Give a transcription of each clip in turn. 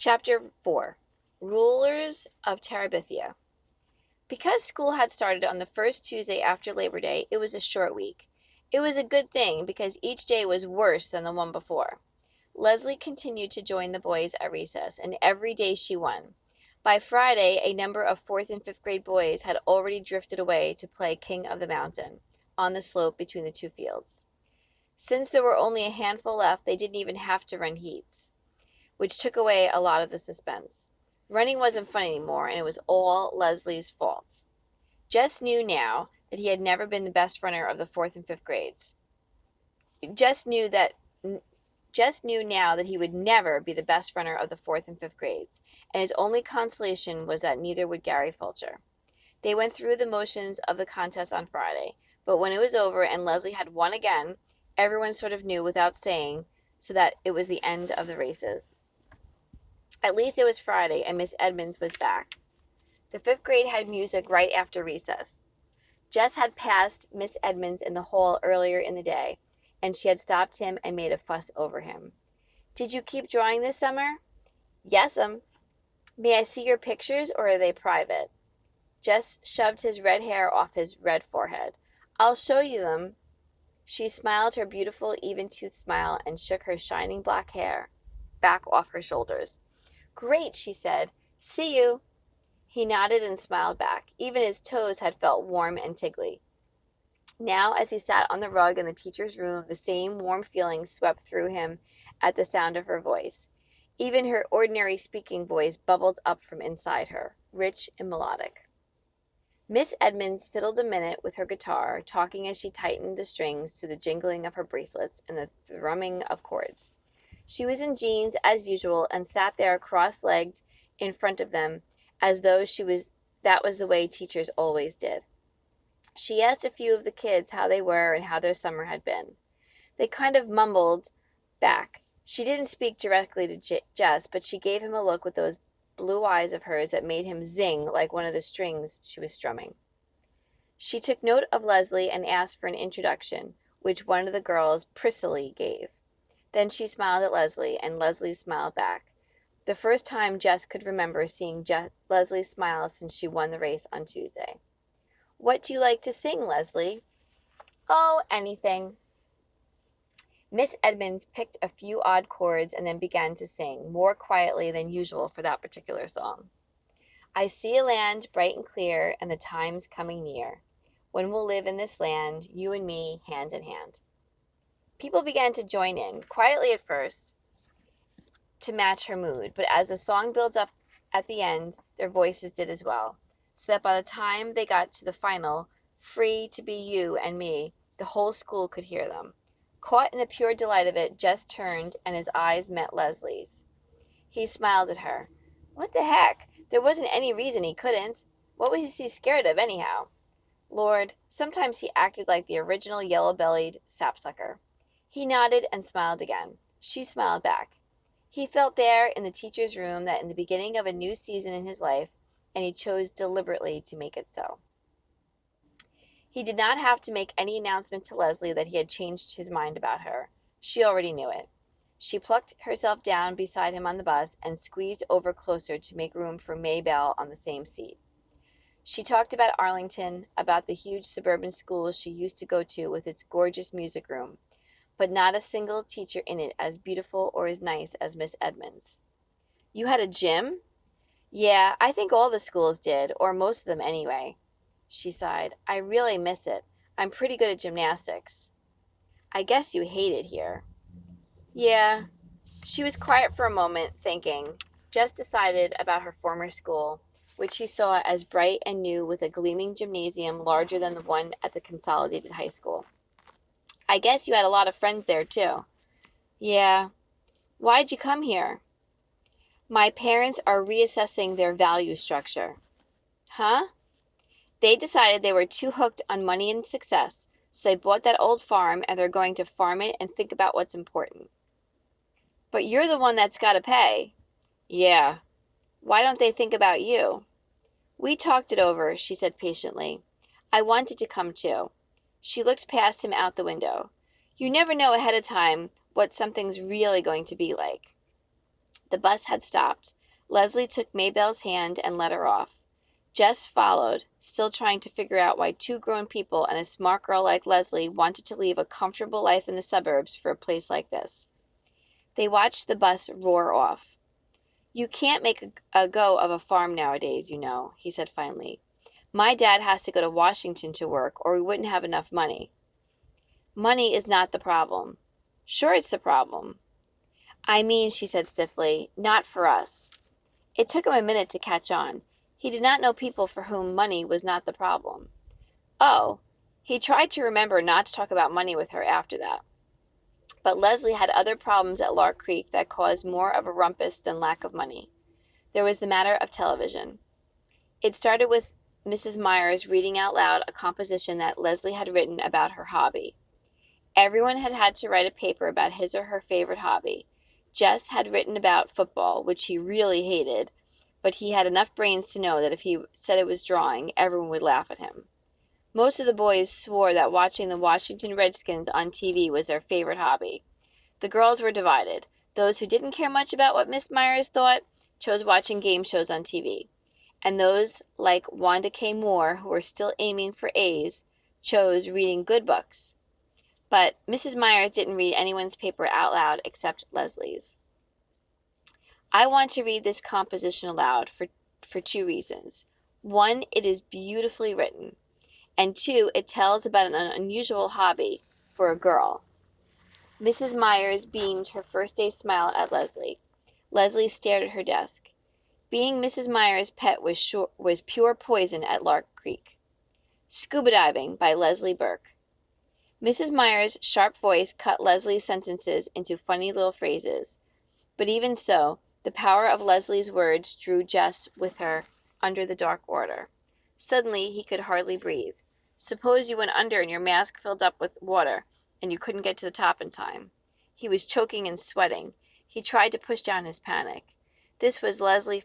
Chapter 4 Rulers of Terabithia. Because school had started on the first Tuesday after Labor Day, it was a short week. It was a good thing because each day was worse than the one before. Leslie continued to join the boys at recess, and every day she won. By Friday, a number of 4th and 5th grade boys had already drifted away to play King of the Mountain on the slope between the two fields. Since there were only a handful left, they didn't even have to run heats, which took away a lot of the suspense. Running wasn't fun anymore, and it was all Leslie's fault. Jess knew now that he had never been the best runner of the 4th and 5th grades. Jess knew now that he would never be the best runner of the 4th and 5th grades, and his only consolation was that neither would Gary Fulcher. They went through the motions of the contest on Friday, but when it was over and Leslie had won again, everyone sort of knew without saying, so that it was the end of the races. At least it was Friday, and Miss Edmonds was back. The 5th grade had music right after recess. Jess had passed Miss Edmonds in the hall earlier in the day, and she had stopped him and made a fuss over him. "Did you keep drawing this summer?" "Yes'm." "May I see your pictures, or are they private?" Jess shoved his red hair off his red forehead. "I'll show you them." She smiled her beautiful, even-toothed smile and shook her shining black hair back off her shoulders. "Great," she said. "See you." He nodded and smiled back. Even his toes had felt warm and tingly. Now, as he sat on the rug in the teacher's room, the same warm feeling swept through him at the sound of her voice. Even her ordinary speaking voice bubbled up from inside her, rich and melodic. Miss Edmonds fiddled a minute with her guitar, talking as she tightened the strings to the jingling of her bracelets and the thrumming of chords. She was in jeans, as usual, and sat there cross-legged in front of them, as though that was the way teachers always did. She asked a few of the kids how they were and how their summer had been. They kind of mumbled back. She didn't speak directly to Jess, but she gave him a look with those blue eyes of hers that made him zing like one of the strings she was strumming. She took note of Leslie and asked for an introduction, which one of the girls prissily gave. Then she smiled at Leslie, and Leslie smiled back. The first time Jess could remember seeing Leslie smile since she won the race on Tuesday. "What do you like to sing, Leslie?" "Oh, anything." Miss Edmonds picked a few odd chords and then began to sing, more quietly than usual for that particular song. "I see a land bright and clear, and the time's coming near, when we'll live in this land, you and me, hand in hand." People began to join in, quietly at first, to match her mood, but as the song built up at the end, their voices did as well, so that by the time they got to the final, "Free to be you and me," the whole school could hear them. Caught in the pure delight of it, Jess turned, and his eyes met Leslie's. He smiled at her. What the heck? There wasn't any reason he couldn't. What was he scared of, anyhow? Lord, sometimes he acted like the original yellow-bellied sapsucker. He nodded and smiled again. She smiled back. He felt there in the teacher's room that in the beginning of a new season in his life, and he chose deliberately to make it so. He did not have to make any announcement to Leslie that he had changed his mind about her. She already knew it. She plucked herself down beside him on the bus and squeezed over closer to make room for Maybelle on the same seat. She talked about Arlington, about the huge suburban school she used to go to with its gorgeous music room, but not a single teacher in it as beautiful or as nice as Miss Edmonds. "You had a gym?" "Yeah, I think all the schools did, or most of them anyway." She sighed. "I really miss it. I'm pretty good at gymnastics." "I guess you hate it here." "Yeah." She was quiet for a moment, thinking. Jess decided about her former school, which she saw as bright and new with a gleaming gymnasium larger than the one at the consolidated high school. "I guess you had a lot of friends there, too." "Yeah." "Why'd you come here?" "My parents are reassessing their value structure." "Huh?" "They decided they were too hooked on money and success, so they bought that old farm and they're going to farm it and think about what's important." "But you're the one that's got to pay." "Yeah." "Why don't they think about you?" "We talked it over," she said patiently. "I wanted to come too." She looked past him out the window. "You never know ahead of time what something's really going to be like." The bus had stopped. Leslie took Maybelle's hand and led her off. Jess followed, still trying to figure out why two grown people and a smart girl like Leslie wanted to leave a comfortable life in the suburbs for a place like this. They watched the bus roar off. "You can't make a go of a farm nowadays, you know," he said finally. "My dad has to go to Washington to work, or we wouldn't have enough money." "Money is not the problem." "Sure it's the problem." "I mean," she said stiffly, "not for us." It took him a minute to catch on. He did not know people for whom money was not the problem. Oh, he tried to remember not to talk about money with her after that. But Leslie had other problems at Lark Creek that caused more of a rumpus than lack of money. There was the matter of television. It started with Mrs. Myers reading out loud a composition that Leslie had written about her hobby. Everyone had had to write a paper about his or her favorite hobby. Jess had written about football, which he really hated, but he had enough brains to know that if he said it was drawing, everyone would laugh at him. Most of the boys swore that watching the Washington Redskins on TV was their favorite hobby. The girls were divided. Those who didn't care much about what Miss Myers thought chose watching game shows on TV. And those like Wanda K. Moore, who were still aiming for A's, chose reading good books. But Mrs. Myers didn't read anyone's paper out loud except Leslie's. "I want to read this composition aloud for two reasons. One, it is beautifully written. And two, it tells about an unusual hobby for a girl." Mrs. Myers beamed her first-day smile at Leslie. Leslie stared at her desk. Being Mrs. Myers' pet was pure poison at Lark Creek. "Scuba Diving" by Leslie Burke. Mrs. Myers' sharp voice cut Leslie's sentences into funny little phrases. But even so, the power of Leslie's words drew Jess with her under the dark water. Suddenly, he could hardly breathe. Suppose you went under and your mask filled up with water, and you couldn't get to the top in time. He was choking and sweating. He tried to push down his panic. This was Leslie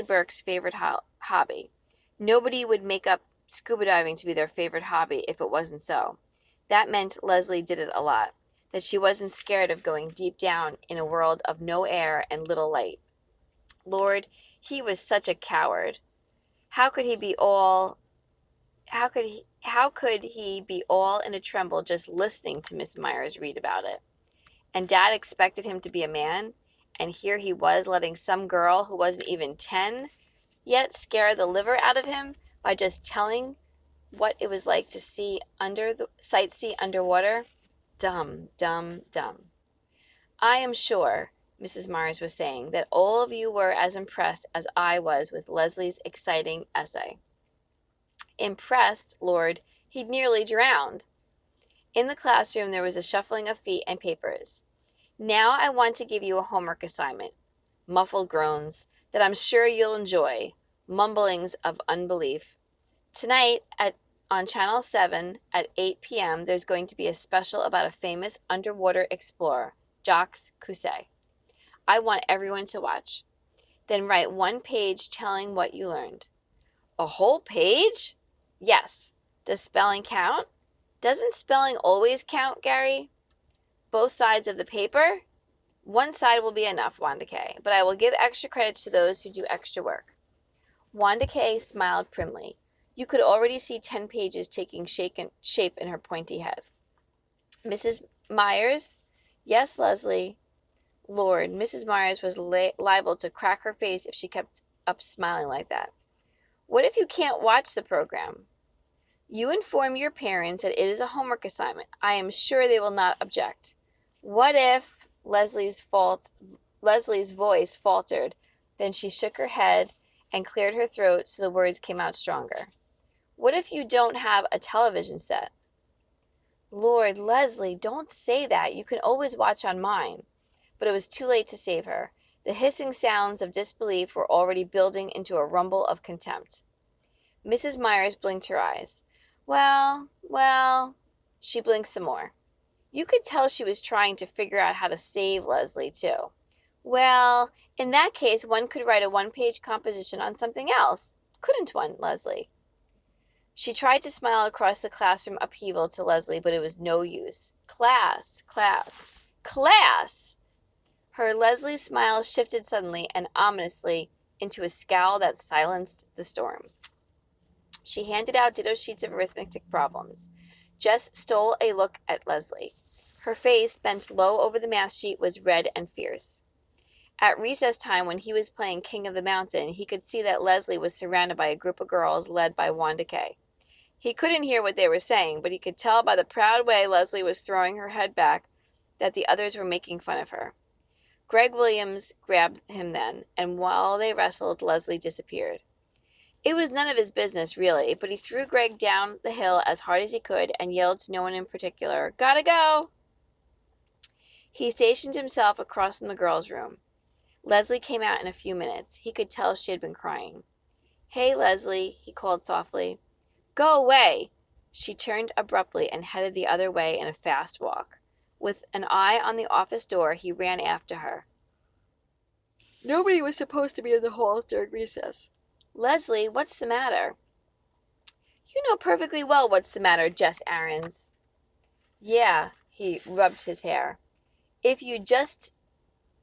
Burke's favorite hobby. Nobody would make up scuba diving to be their favorite hobby if it wasn't so. That meant Leslie did it a lot, that she wasn't scared of going deep down in a world of no air and little light. Lord, he was such a coward. How could he be all in a tremble just listening to Miss Myers read about it? And Dad expected him to be a man, and here he was letting some girl who wasn't even 10 yet scare the liver out of him by just telling what it was like to sightsee underwater. Dumb, dumb, dumb. "I am sure," Mrs. Myers was saying, "that all of you were as impressed as I was with Leslie's exciting essay." Impressed, Lord, he'd nearly drowned. In the classroom there was a shuffling of feet and papers. "Now I want to give you a homework assignment." Muffled groans. "That I'm sure you'll enjoy." Mumblings of unbelief. "Tonight on Channel 7 at 8 p.m. there's going to be a special about a famous underwater explorer, Jacques Cousteau. I want everyone to watch. Then write one page telling what you learned." "A whole page?" "Yes. Does spelling count?" "Doesn't spelling always count, Gary?" "Both sides of the paper?" "One side will be enough, Wanda K., but I will give extra credit to those who do extra work." Wanda K. smiled primly. You could already see 10 pages taking shape in her pointy head. "Mrs. Myers?" "Yes, Leslie." Lord, Mrs. Myers was liable to crack her face if she kept up smiling like that. "What if you can't watch the program?" "You inform your parents that it is a homework assignment. I am sure they will not object." "What if—" Leslie's voice faltered. Then she shook her head and cleared her throat so the words came out stronger. "What if you don't have a television set?" "Lord, Leslie, don't say that. You can always watch on mine." But it was too late to save her. The hissing sounds of disbelief were already building into a rumble of contempt. Mrs. Myers blinked her eyes. Well. She blinked some more. You could tell she was trying to figure out how to save Leslie, too. "Well, in that case, one could write a one-page composition on something else. Couldn't one, Leslie?" She tried to smile across the classroom upheaval to Leslie, but it was no use. Class. Her Leslie's smile shifted suddenly and ominously into a scowl that silenced the storm. She handed out ditto sheets of arithmetic problems. Jess stole a look at Leslie. Her face, bent low over the math sheet, was red and fierce. At recess time, when he was playing King of the Mountain, he could see that Leslie was surrounded by a group of girls led by Wanda Kay. He couldn't hear what they were saying, but he could tell by the proud way Leslie was throwing her head back that the others were making fun of her. Greg Williams grabbed him then, and while they wrestled, Leslie disappeared. It was none of his business, really, but he threw Greg down the hill as hard as he could and yelled to no one in particular, "Gotta go!" He stationed himself across from the girls' room. Leslie came out in a few minutes. He could tell she had been crying. "Hey, Leslie," he called softly. "Go away!" She turned abruptly and headed the other way in a fast walk. With an eye on the office door, he ran after her. Nobody was supposed to be in the halls during recess. "Leslie, what's the matter?" "You know perfectly well what's the matter, Jess Aarons." "Yeah," he rubbed his hair. "If you just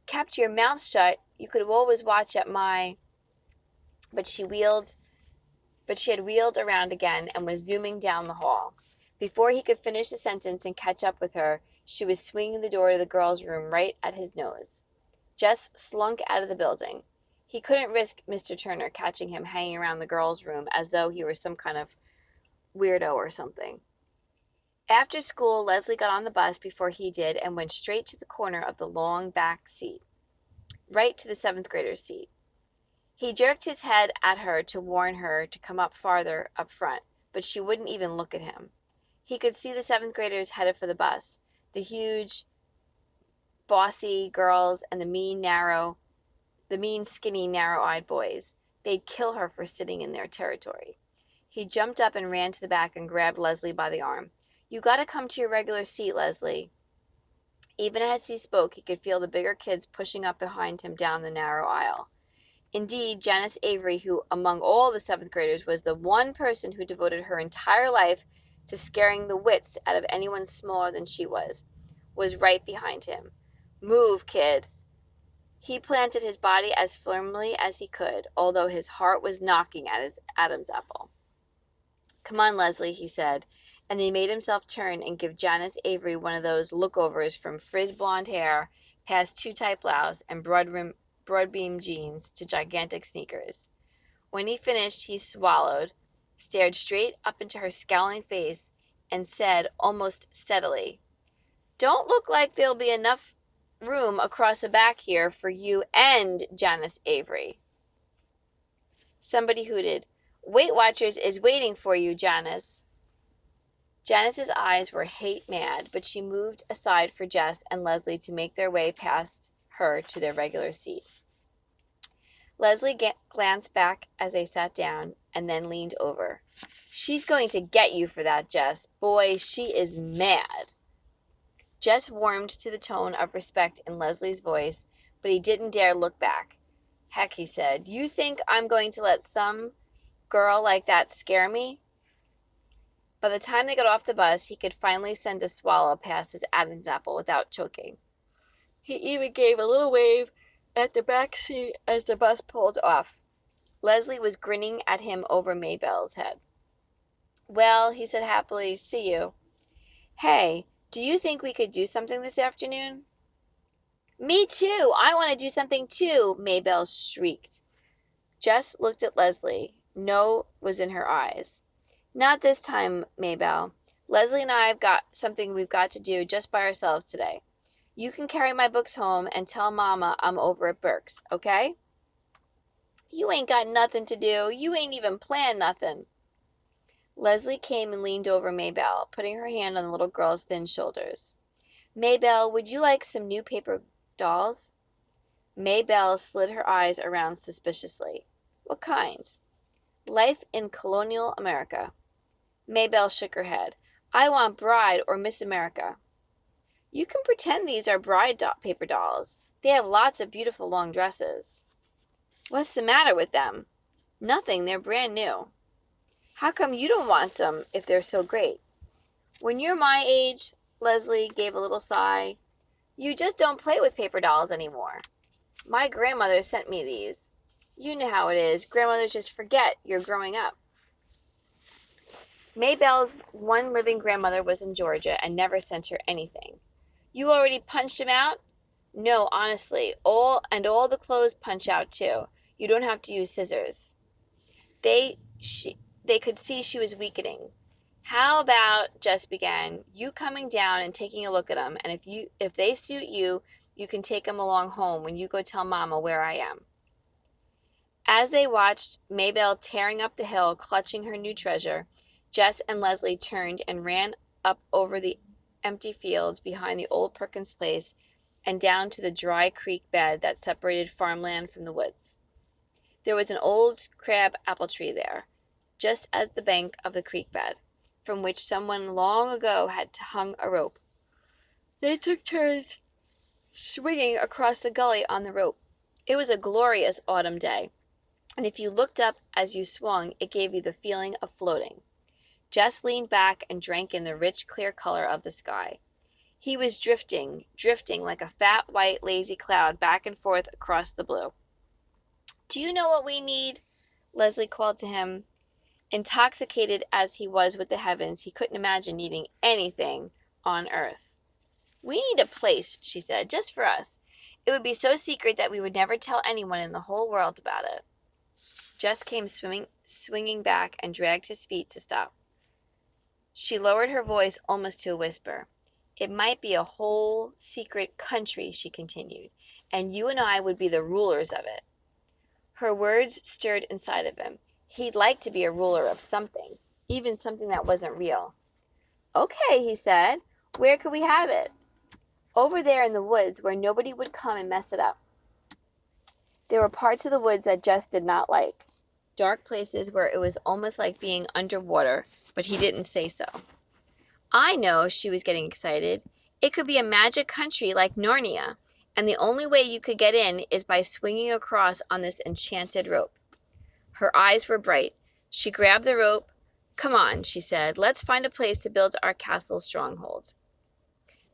kept your mouth shut, you could always watch at my—" But she had wheeled around again and was zooming down the hall. Before he could finish the sentence and catch up with her, she was swinging the door to the girls' room right at his nose. Jess slunk out of the building. He couldn't risk Mr. Turner catching him hanging around the girls' room as though he were some kind of weirdo or something. After school, Leslie got on the bus before he did and went straight to the corner of the long back seat, right to the 7th grader's seat. He jerked his head at her to warn her to come up farther up front, but she wouldn't even look at him. He could see the 7th graders headed for the bus, the huge, bossy girls and the mean, skinny, narrow-eyed boys. They'd kill her for sitting in their territory. He jumped up and ran to the back and grabbed Leslie by the arm. "You gotta come to your regular seat, Leslie." Even as he spoke, he could feel the bigger kids pushing up behind him down the narrow aisle. Indeed, Janice Avery, who among all the 7th graders was the one person who devoted her entire life to scaring the wits out of anyone smaller than she was right behind him. "Move, kid." He planted his body as firmly as he could, although his heart was knocking at his Adam's apple. "Come on, Leslie," he said, and he made himself turn and give Janice Avery one of those lookovers from frizz blonde hair past too-tight blouse and broad-beam jeans to gigantic sneakers. When he finished, he swallowed, stared straight up into her scowling face, and said almost steadily, "Don't look like there'll be enough room across the back here for you and Janice Avery." Somebody hooted, "Weight Watchers is waiting for you, Janice." Janice's eyes were hate-mad, but she moved aside for Jess and Leslie to make their way past her to their regular seat. Leslie glanced back as they sat down and then leaned over. "She's going to get you for that, Jess. Boy, she is mad." Jess warmed to the tone of respect in Leslie's voice, but he didn't dare look back. "Heck," he said, "you think I'm going to let some girl like that scare me?" By the time they got off the bus, he could finally send a swallow past his Adam's apple without choking. He even gave a little wave at the back seat as the bus pulled off. Leslie was grinning at him over Maybelle's head. "Well," he said happily, "see you." "Hey, do you think we could do something this afternoon?" "Me too! I want to do something too!" Maybelle shrieked. Jess looked at Leslie. No was in her eyes. "Not this time, Maybelle. Leslie and I have got something we've got to do just by ourselves today. You can carry my books home and tell Mama I'm over at Burke's, okay?" "You ain't got nothing to do. You ain't even planned nothing." Leslie came and leaned over Maybelle, putting her hand on the little girl's thin shoulders. "Maybelle, would you like some new paper dolls?" Maybelle slid her eyes around suspiciously. "What kind?" "Life in colonial America." Maybelle shook her head. "I want Bride or Miss America." "You can pretend these are Bride paper dolls. They have lots of beautiful long dresses." "What's the matter with them?" "Nothing. They're brand new." "How come you don't want them if they're so great?" "When you're my age," Leslie gave a little sigh, You just don't play with paper dolls anymore. My grandmother sent me these. You know how it is. Grandmothers just forget you're growing up. Maybelle's one living grandmother was in Georgia and never sent her anything. You already punched him out? No, honestly. All the clothes punch out too. You don't have to use scissors. They could see she was weakening. How about, Jess began, you coming down and taking a look at them, and if they suit you, you can take them along home when you go tell Mama where I am. As they watched Maybelle tearing up the hill, clutching her new treasure, Jess and Leslie turned and ran up over the empty field behind the old Perkins place and down to the dry creek bed that separated farmland from the woods. There was an old crab apple tree there, just as the bank of the creek bed, from which someone long ago had hung a rope. They took turns swinging across the gully on the rope. It was a glorious autumn day, and if you looked up as you swung, it gave you the feeling of floating. Jess leaned back and drank in the rich, clear color of the sky. He was drifting like a fat, white, lazy cloud back and forth across the blue. Do you know what we need? Leslie called to him. Intoxicated as he was with the heavens, he couldn't imagine needing anything on earth. We need a place, she said, just for us. It would be so secret that we would never tell anyone in the whole world about it. Jess came swinging back and dragged his feet to stop. She lowered her voice almost to a whisper. It might be a whole secret country, she continued, and you and I would be the rulers of it. Her words stirred inside of him. He'd like to be a ruler of something, even something that wasn't real. Okay, he said. Where could we have it? Over there in the woods where nobody would come and mess it up. There were parts of the woods that Jess did not like. Dark places where it was almost like being underwater, but he didn't say so. I know, she was getting excited. It could be a magic country like Narnia, and the only way you could get in is by swinging across on this enchanted rope. Her eyes were bright. She grabbed the rope. Come on, she said. Let's find a place to build our castle stronghold.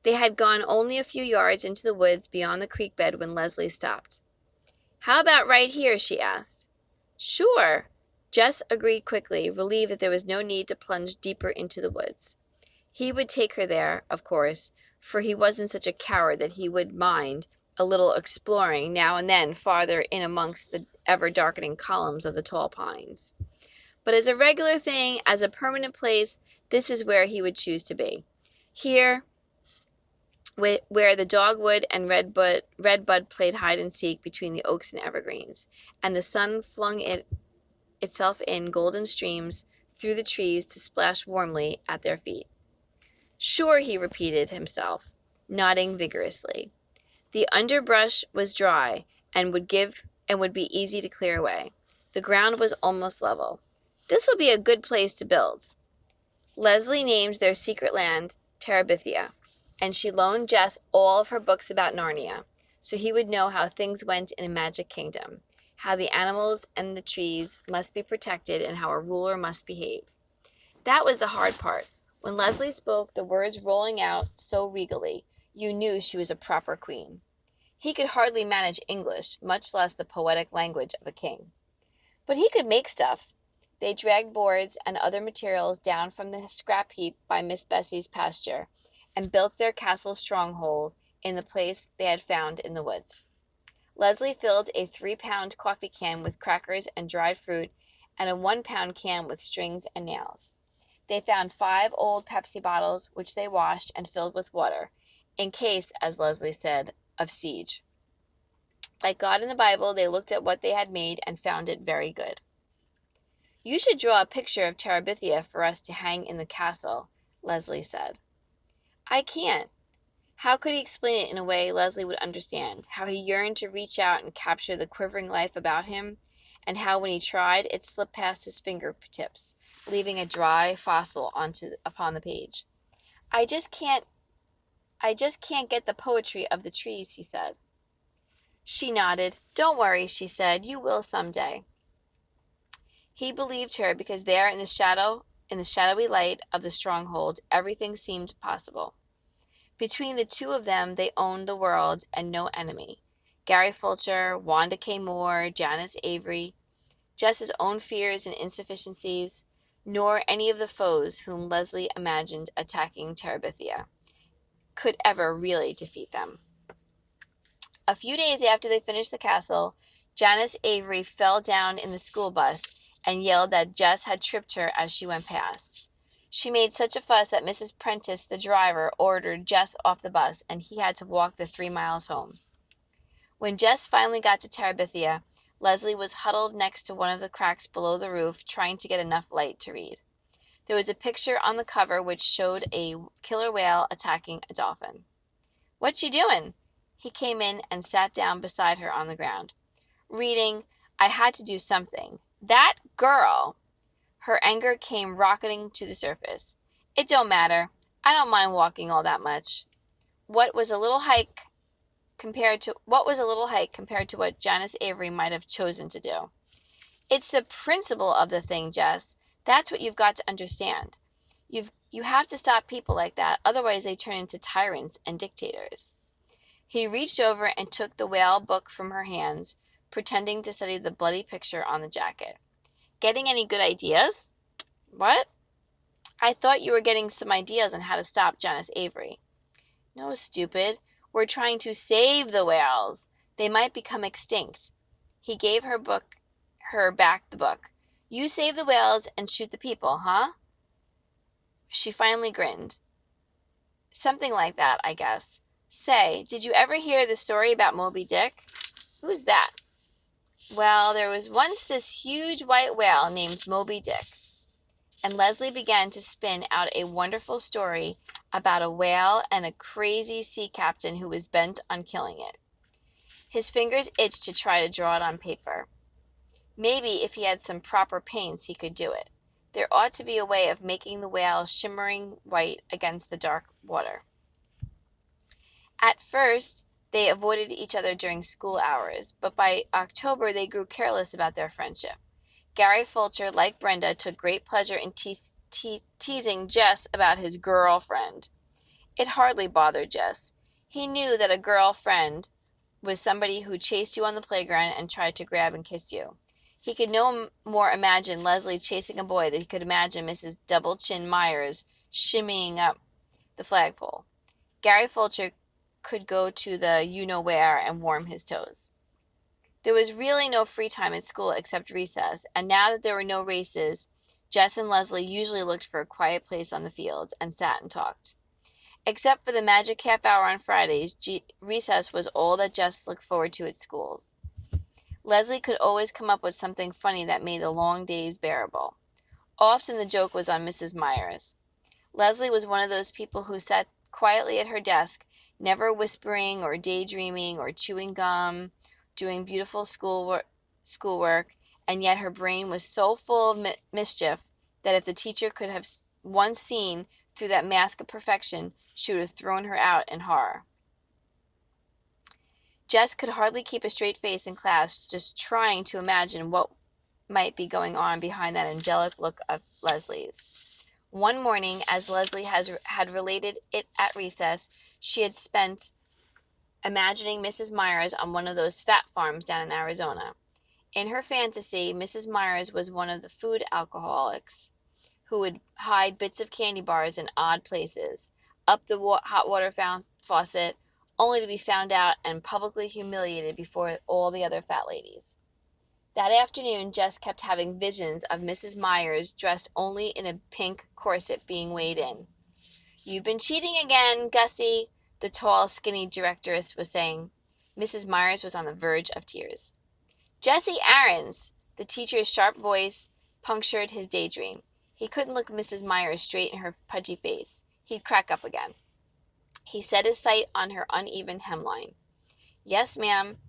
They had gone only a few yards into the woods beyond the creek bed when Leslie stopped. How about right here, she asked. Sure. Jess agreed quickly, relieved that there was no need to plunge deeper into the woods. He would take her there, of course, for he wasn't such a coward that he would mind a little exploring now and then farther in amongst the ever-darkening columns of the tall pines. But as a regular thing, as a permanent place, this is where he would choose to be. Here, where the dogwood and redbud played hide-and-seek between the oaks and evergreens, and the sun flung itself in golden streams through the trees to splash warmly at their feet. Sure, he repeated himself, nodding vigorously. The underbrush was dry and would be easy to clear away. The ground was almost level. This will be a good place to build. Leslie named their secret land Terabithia, and she loaned Jess all of her books about Narnia, so he would know how things went in a magic kingdom, how the animals and the trees must be protected, and how a ruler must behave. That was the hard part. When Leslie spoke, the words rolling out so regally, you knew she was a proper queen. He could hardly manage English, much less the poetic language of a king. But he could make stuff. They dragged boards and other materials down from the scrap heap by Miss Bessie's pasture and built their castle stronghold in the place they had found in the woods. Leslie filled a 3-pound coffee can with crackers and dried fruit and a 1-pound can with strings and nails. They found 5 old Pepsi bottles, which they washed and filled with water, in case, as Leslie said, of siege. Like God in the Bible, they looked at what they had made and found it very good. You should draw a picture of Terabithia for us to hang in the castle, Leslie said. I can't. How could he explain it in a way Leslie would understand? How he yearned to reach out and capture the quivering life about him, and how when he tried, it slipped past his fingertips, leaving a dry fossil upon the page. I just can't get the poetry of the trees, he said. She nodded. Don't worry, she said. You will someday. He believed her because there in the shadowy light of the stronghold, everything seemed possible. Between the two of them, they owned the world and no enemy. Gary Fulcher, Wanda K. Moore, Janice Avery, Jess's own fears and insufficiencies, nor any of the foes whom Leslie imagined attacking Terabithia could ever really defeat them. A few days after they finished the castle, Janice Avery fell down in the school bus and yelled that Jess had tripped her as she went past. She made such a fuss that Mrs. Prentice, the driver, ordered Jess off the bus, and he had to walk the 3 miles home. When Jess finally got to Terabithia, Leslie was huddled next to one of the cracks below the roof, trying to get enough light to read. There was a picture on the cover which showed a killer whale attacking a dolphin. "What you doing?" He came in and sat down beside her on the ground. "Reading. I had to do something. That girl!" Her anger came rocketing to the surface. "It don't matter. I don't mind walking all that much." What was a little hike compared to what Janice Avery might have chosen to do? "It's the principle of the thing, Jess. That's what you've got to understand. You have to stop people like that, otherwise they turn into tyrants and dictators." He reached over and took the whale book from her hands, pretending to study the bloody picture on the jacket. "Getting any good ideas?" "What?" "I thought you were getting some ideas on how to stop Janice Avery." "No, stupid. We're trying to save the whales. They might become extinct." He gave her back the book. "You save the whales and shoot the people, huh?" She finally grinned. "Something like that, I guess. Say, did you ever hear the story about Moby Dick?" "Who's that?" "Well, there was once this huge white whale named Moby Dick." And Leslie began to spin out a wonderful story about a whale and a crazy sea captain who was bent on killing it. His fingers itched to try to draw it on paper. Maybe if he had some proper paints he could do it. There ought to be a way of making the whale shimmering white against the dark water. At first, they avoided each other during school hours, but by October they grew careless about their friendship. Gary Fulcher, like Brenda, took great pleasure in teasing Jess about his girlfriend. It hardly bothered Jess. He knew that a girlfriend was somebody who chased you on the playground and tried to grab and kiss you. He could no more imagine Leslie chasing a boy than he could imagine Mrs. Double-Chin Myers shimmying up the flagpole. Gary Fulcher could go to the you-know-where and warm his toes. There was really no free time at school except recess, and now that there were no races, Jess and Leslie usually looked for a quiet place on the field and sat and talked. Except for the magic half hour on Fridays, recess was all that Jess looked forward to at school. Leslie could always come up with something funny that made the long days bearable. Often the joke was on Mrs. Myers. Leslie was one of those people who sat quietly at her desk, never whispering or daydreaming or chewing gum, doing beautiful schoolwork, and yet her brain was so full of mischief that if the teacher could have once seen through that mask of perfection, she would have thrown her out in horror. Jess could hardly keep a straight face in class, just trying to imagine what might be going on behind that angelic look of Leslie's. One morning, as Leslie had related it at recess, she had spent imagining Mrs. Myers on one of those fat farms down in Arizona. In her fantasy, Mrs. Myers was one of the food alcoholics who would hide bits of candy bars in odd places, up the hot water faucet, only to be found out and publicly humiliated before all the other fat ladies. That afternoon, Jess kept having visions of Mrs. Myers dressed only in a pink corset being weighed in. "You've been cheating again, Gussie," the tall, skinny directress was saying. Mrs. Myers was on the verge of tears. "Jessie Aarons!" The teacher's sharp voice punctured his daydream. He couldn't look Mrs. Myers straight in her pudgy face. He'd crack up again. He set his sight on her uneven hemline. "Yes, ma'am."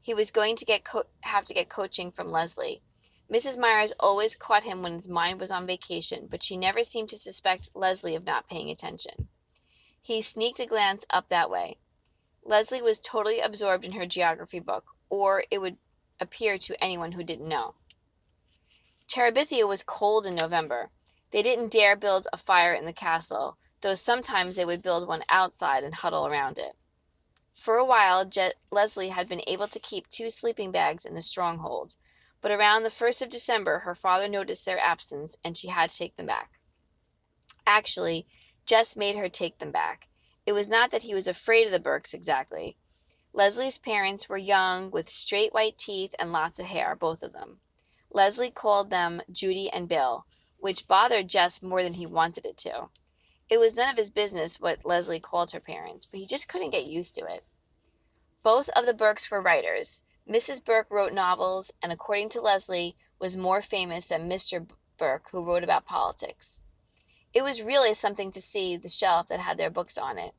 He was going to have to get coaching from Leslie. Mrs. Myers always caught him when his mind was on vacation, but she never seemed to suspect Leslie of not paying attention. He sneaked a glance up that way. Leslie was totally absorbed in her geography book, or it would appear to anyone who didn't know. Terabithia was cold in November. They didn't dare build a fire in the castle, though sometimes they would build one outside and huddle around it. For a while, Leslie had been able to keep 2 sleeping bags in the stronghold, but around the 1st of December, her father noticed their absence and she had to take them back. Actually, Jess made her take them back. It was not that he was afraid of the Burkes exactly. Leslie's parents were young, with straight white teeth and lots of hair, both of them. Leslie called them Judy and Bill, which bothered Jess more than he wanted it to. It was none of his business what Leslie called her parents, but he just couldn't get used to it. Both of the Burkes were writers. Mrs. Burke wrote novels, and according to Leslie, was more famous than Mr. Burke, who wrote about politics. It was really something to see the shelf that had their books on it.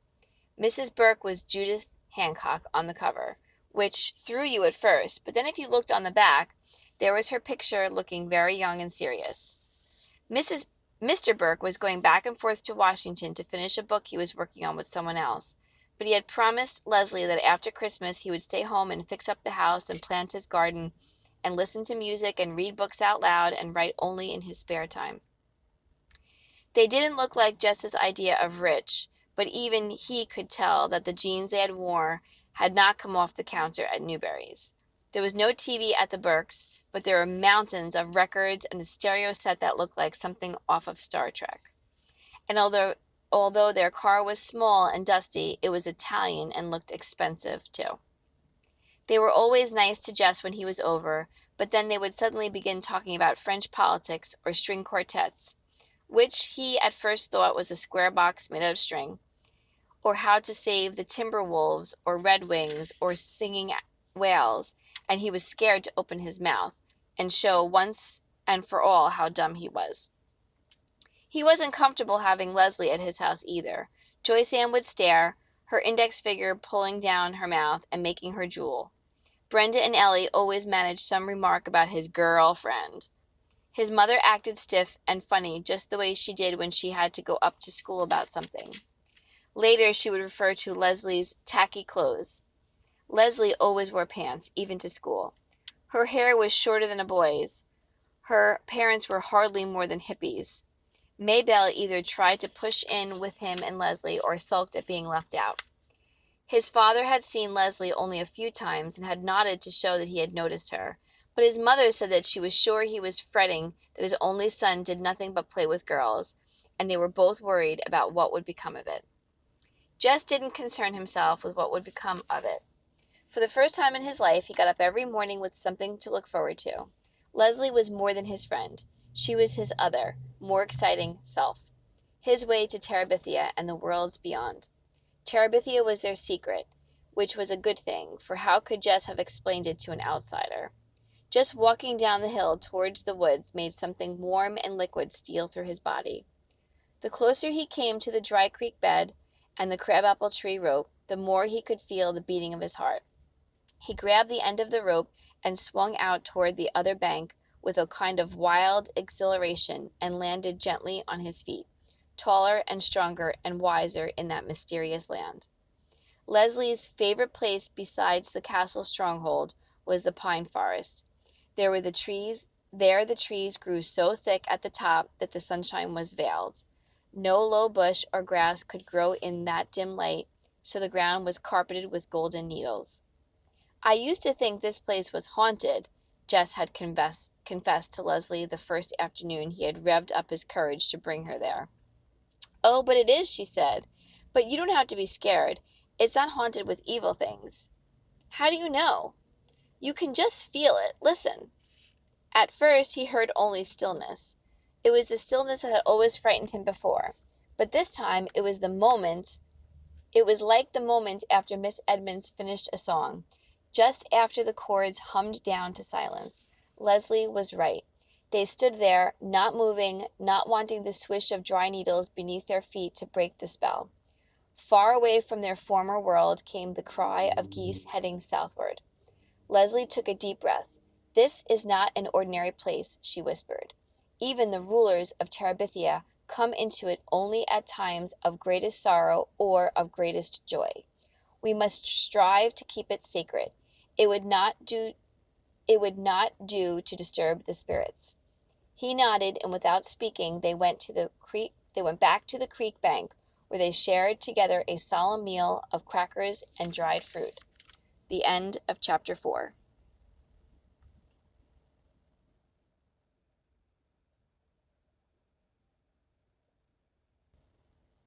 Mrs. Burke was Judith Hancock on the cover, which threw you at first, but then if you looked on the back, there was her picture looking very young and serious. Mr. Burke was going back and forth to Washington to finish a book he was working on with someone else, but he had promised Leslie that after Christmas he would stay home and fix up the house and plant his garden and listen to music and read books out loud and write only in his spare time. They didn't look like Jess's idea of rich, but even he could tell that the jeans they had worn had not come off the counter at Newberry's. There was no TV at the Burkes, but there were mountains of records and a stereo set that looked like something off of Star Trek. And although their car was small and dusty, it was Italian and looked expensive too. They were always nice to Jess when he was over, but then they would suddenly begin talking about French politics or string quartets, which he at first thought was a square box made out of string, or how to save the Timberwolves or Red Wings or singing whales, and he was scared to open his mouth and show once and for all how dumb he was. He wasn't comfortable having Leslie at his house either. Joyce Ann would stare, her index finger pulling down her mouth and making her drool. Brenda and Ellie always managed some remark about his girlfriend. His mother acted stiff and funny just the way she did when she had to go up to school about something. Later, she would refer to Leslie's tacky clothes. Leslie always wore pants, even to school. Her hair was shorter than a boy's. Her parents were hardly more than hippies. Maybelle either tried to push in with him and Leslie or sulked at being left out. His father had seen Leslie only a few times and had nodded to show that he had noticed her, but his mother said that she was sure he was fretting that his only son did nothing but play with girls, and they were both worried about what would become of it. Jess didn't concern himself with what would become of it. For the first time in his life, he got up every morning with something to look forward to. Leslie was more than his friend. She was his other, more exciting self. His way to Terabithia and the worlds beyond. Terabithia was their secret, which was a good thing, for how could Jess have explained it to an outsider? Just walking down the hill towards the woods made something warm and liquid steal through his body. The closer he came to the dry creek bed and the crabapple tree rope, the more he could feel the beating of his heart. He grabbed the end of the rope and swung out toward the other bank with a kind of wild exhilaration and landed gently on his feet, taller and stronger and wiser in that mysterious land. Leslie's favorite place besides the castle stronghold was the pine forest. There the trees grew so thick at the top that the sunshine was veiled. No low bush or grass could grow in that dim light, so the ground was carpeted with golden needles. I used to think this place was haunted, Jess had confessed to Leslie the first afternoon he had revved up his courage to bring her there. Oh, but it is, she said. But you don't have to be scared. It's not haunted with evil things. How do you know? You can just feel it. Listen. At first, he heard only stillness. It was the stillness that had always frightened him before. But this time, it was like the moment after Miss Edmonds finished a song, just after the chords hummed down to silence. Leslie was right. They stood there, not moving, not wanting the swish of dry needles beneath their feet to break the spell. Far away from their former world came the cry of geese heading southward. Leslie took a deep breath. This is not an ordinary place, she whispered. Even the rulers of Terabithia come into it only at times of greatest sorrow or of greatest joy. We must strive to keep it sacred. It would not do to disturb the spirits. He nodded, and without speaking, they went back to the creek bank, where they shared together a solemn meal of crackers and dried fruit. The end of chapter 4.